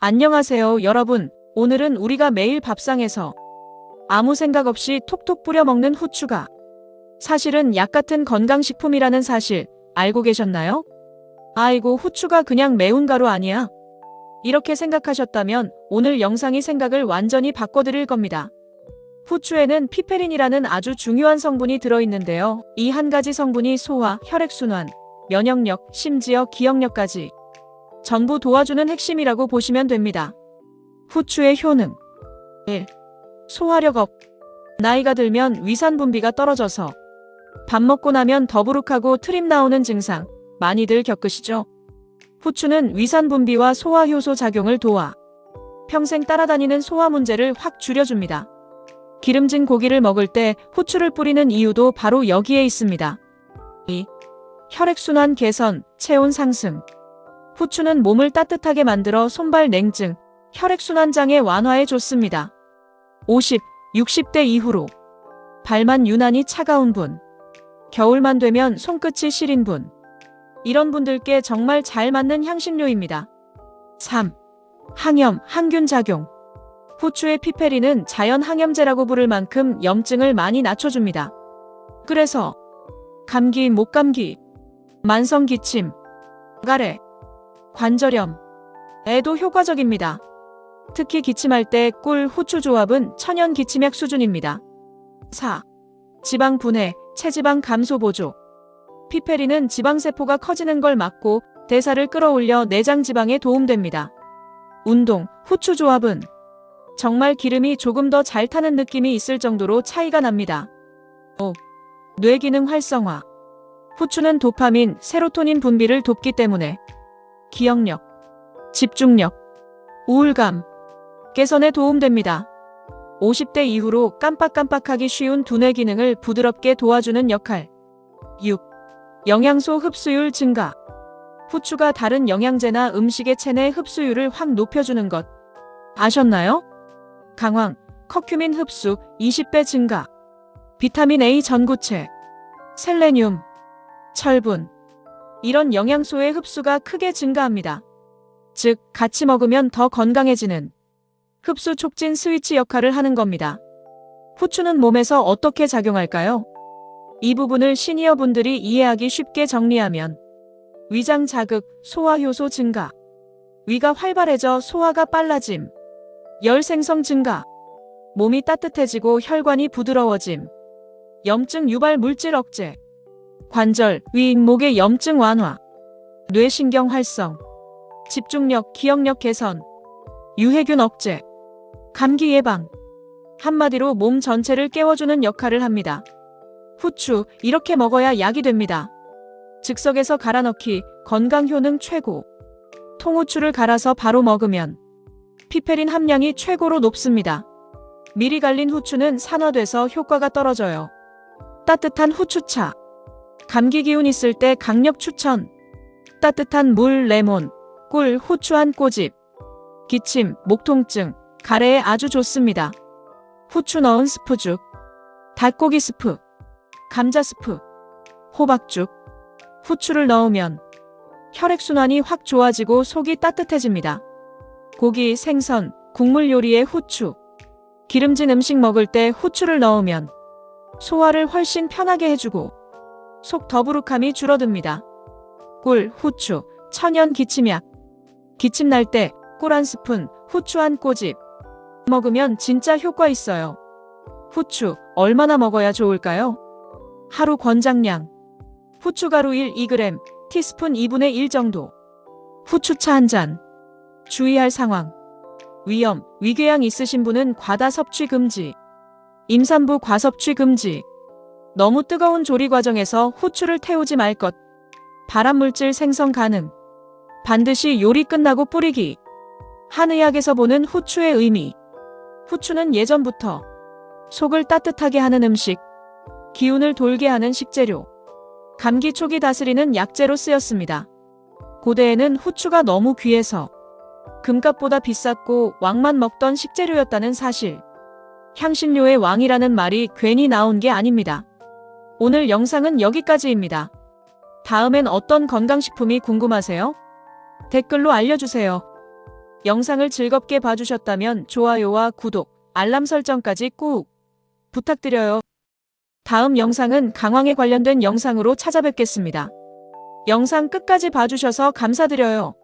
안녕하세요, 여러분. 오늘은 우리가 매일 밥상에서 아무 생각 없이 톡톡 뿌려 먹는 후추가 사실은 약 같은 건강식품이라는 사실 알고 계셨나요? 아이고, 후추가 그냥 매운 가루 아니야. 이렇게 생각하셨다면 오늘 영상이 생각을 완전히 바꿔드릴 겁니다. 후추에는 피페린이라는 아주 중요한 성분이 들어있는데요. 이 한 가지 성분이 소화, 혈액순환, 면역력, 심지어 기억력까지 전부 도와주는 핵심이라고 보시면 됩니다. 후추의 효능 1. 소화력 업. 나이가 들면 위산 분비가 떨어져서 밥 먹고 나면 더부룩하고 트림 나오는 증상 많이들 겪으시죠? 후추는 위산 분비와 소화 효소 작용을 도와 평생 따라다니는 소화 문제를 확 줄여줍니다. 기름진 고기를 먹을 때 후추를 뿌리는 이유도 바로 여기에 있습니다. 2. 혈액순환 개선, 체온 상승. 후추는 몸을 따뜻하게 만들어 손발 냉증, 혈액순환 장애 완화에 좋습니다. 50, 60대 이후로 발만 유난히 차가운 분, 겨울만 되면 손끝이 시린 분, 이런 분들께 정말 잘 맞는 향신료입니다. 3. 항염, 항균 작용. 후추의 피페린은 자연 항염제라고 부를 만큼 염증을 많이 낮춰줍니다. 그래서 감기, 목감기, 만성 기침, 가래, 관절염, 에도 효과적입니다. 특히 기침할 때 꿀, 후추 조합은 천연 기침약 수준입니다. 4. 지방 분해, 체지방 감소 보조. 피페린은 지방세포가 커지는 걸 막고 대사를 끌어올려 내장 지방에 도움됩니다. 운동, 후추 조합은 정말 기름이 조금 더 잘 타는 느낌이 있을 정도로 차이가 납니다. 5. 뇌기능 활성화. 후추는 도파민, 세로토닌 분비를 돕기 때문에 기억력, 집중력, 우울감 개선에 도움됩니다. 50대 이후로 깜빡깜빡하기 쉬운 두뇌 기능을 부드럽게 도와주는 역할. 6. 영양소 흡수율 증가. 후추가 다른 영양제나 음식의 체내 흡수율을 확 높여주는 것 아셨나요? 강황, 커큐민 흡수 20배 증가. 비타민 A 전구체, 셀레늄, 철분, 이런 영양소의 흡수가 크게 증가합니다. 즉, 같이 먹으면 더 건강해지는 흡수 촉진 스위치 역할을 하는 겁니다. 후추는 몸에서 어떻게 작용할까요? 이 부분을 시니어 분들이 이해하기 쉽게 정리하면 위장 자극, 소화 효소 증가, 위가 활발해져 소화가 빨라짐, 열 생성 증가, 몸이 따뜻해지고 혈관이 부드러워짐, 염증 유발 물질 억제, 관절, 위, 목의 염증 완화, 뇌신경 활성, 집중력, 기억력 개선, 유해균 억제, 감기 예방, 한마디로 몸 전체를 깨워주는 역할을 합니다. 후추, 이렇게 먹어야 약이 됩니다. 즉석에서 갈아 넣기, 건강 효능 최고. 통후추를 갈아서 바로 먹으면 피페린 함량이 최고로 높습니다. 미리 갈린 후추는 산화돼서 효과가 떨어져요. 따뜻한 후추차. 감기 기운 있을 때 강력 추천. 따뜻한 물, 레몬, 꿀, 후추 한 꼬집. 기침, 목 통증, 가래에 아주 좋습니다. 후추 넣은 스프죽, 닭고기 스프, 감자 스프, 호박죽. 후추를 넣으면 혈액순환이 확 좋아지고 속이 따뜻해집니다. 고기, 생선, 국물 요리에 후추. 기름진 음식 먹을 때 후추를 넣으면 소화를 훨씬 편하게 해주고 속 더부룩함이 줄어듭니다. 꿀, 후추, 천연 기침약. 기침 날 때 꿀 한 스푼, 후추 한 꼬집 먹으면 진짜 효과 있어요. 후추 얼마나 먹어야 좋을까요? 하루 권장량. 후추가루 1, 2g, 티스푼 2분의 1 정도. 후추차 한 잔. 주의할 상황. 위염, 위궤양 있으신 분은 과다 섭취 금지. 임산부 과섭취 금지. 너무 뜨거운 조리 과정에서 후추를 태우지 말 것. 발암물질 생성 가능. 반드시 요리 끝나고 뿌리기. 한의학에서 보는 후추의 의미. 후추는 예전부터 속을 따뜻하게 하는 음식, 기운을 돌게 하는 식재료, 감기 초기 다스리는 약재로 쓰였습니다. 고대에는 후추가 너무 귀해서 금값보다 비쌌고 왕만 먹던 식재료였다는 사실. 향신료의 왕이라는 말이 괜히 나온 게 아닙니다. 오늘 영상은 여기까지입니다. 다음엔 어떤 건강식품이 궁금하세요? 댓글로 알려주세요. 영상을 즐겁게 봐주셨다면 좋아요와 구독, 알람 설정까지 꾹 부탁드려요. 다음 영상은 강황에 관련된 영상으로 찾아뵙겠습니다. 영상 끝까지 봐주셔서 감사드려요.